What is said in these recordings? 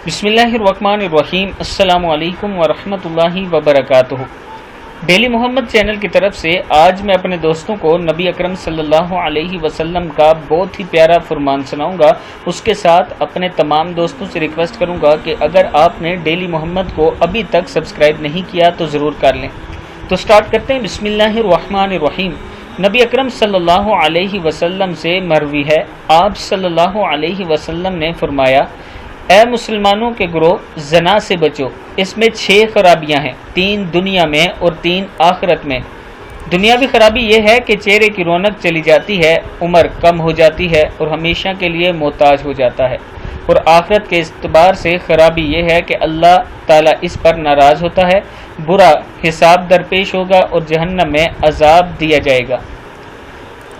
بسم اللہ الرحمن الرحیم۔ السلام علیکم ورحمۃ اللہ وبرکاتہ۔ ڈیلی محمد چینل کی طرف سے آج میں اپنے دوستوں کو نبی اکرم صلی اللہ علیہ وسلم کا بہت ہی پیارا فرمان سناؤں گا۔ اس کے ساتھ اپنے تمام دوستوں سے ریکویسٹ کروں گا کہ اگر آپ نے ڈیلی محمد کو ابھی تک سبسکرائب نہیں کیا تو ضرور کر لیں۔ تو سٹارٹ کرتے ہیں۔ بسم اللہ الرحمن الرحیم۔ نبی اکرم صلی اللہ علیہ وسلم سے مروی ہے، آپ صلی اللہ علیہ وسلم نے فرمایا، اے مسلمانوں کے گروہ، زنا سے بچو، اس میں 6 خرابیاں ہیں، 3 دنیا میں اور 3 آخرت میں۔ دنیاوی خرابی یہ ہے کہ چہرے کی رونق چلی جاتی ہے، عمر کم ہو جاتی ہے اور ہمیشہ کے لیے محتاج ہو جاتا ہے، اور آخرت کے اعتبار سے خرابی یہ ہے کہ اللہ تعالیٰ اس پر ناراض ہوتا ہے، برا حساب درپیش ہوگا اور جہنم میں عذاب دیا جائے گا۔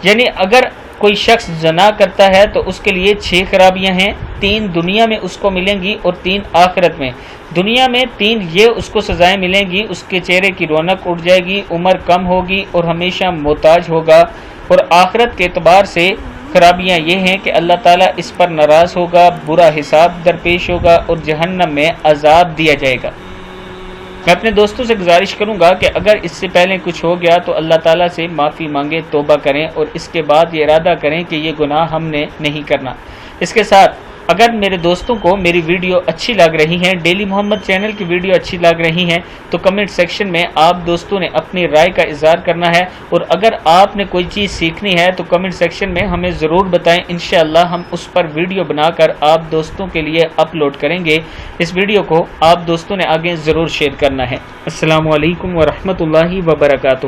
یعنی اگر کوئی شخص زنا کرتا ہے تو اس کے لیے 6 خرابیاں ہیں، 3 دنیا میں اس کو ملیں گی اور 3 آخرت میں۔ دنیا میں 3 یہ اس کو سزائیں ملیں گی، اس کے چہرے کی رونق اڑ جائے گی، عمر کم ہوگی اور ہمیشہ محتاج ہوگا، اور آخرت کے اعتبار سے خرابیاں یہ ہیں کہ اللہ تعالیٰ اس پر ناراض ہوگا، برا حساب درپیش ہوگا اور جہنم میں عذاب دیا جائے گا۔ میں اپنے دوستوں سے گزارش کروں گا کہ اگر اس سے پہلے کچھ ہو گیا تو اللہ تعالیٰ سے معافی مانگے، توبہ کریں اور اس کے بعد یہ ارادہ کریں کہ یہ گناہ ہم نے نہیں کرنا۔ اس کے ساتھ اگر میرے دوستوں کو میری ویڈیو اچھی لگ رہی ہیں، ڈیلی محمد چینل کی ویڈیو اچھی لگ رہی ہیں، تو کمنٹ سیکشن میں آپ دوستوں نے اپنی رائے کا اظہار کرنا ہے، اور اگر آپ نے کوئی چیز سیکھنی ہے تو کمنٹ سیکشن میں ہمیں ضرور بتائیں، انشاءاللہ ہم اس پر ویڈیو بنا کر آپ دوستوں کے لیے اپلوڈ کریں گے۔ اس ویڈیو کو آپ دوستوں نے آگے ضرور شیئر کرنا ہے۔ السلام علیکم ورحمۃ اللہ وبرکاتہ۔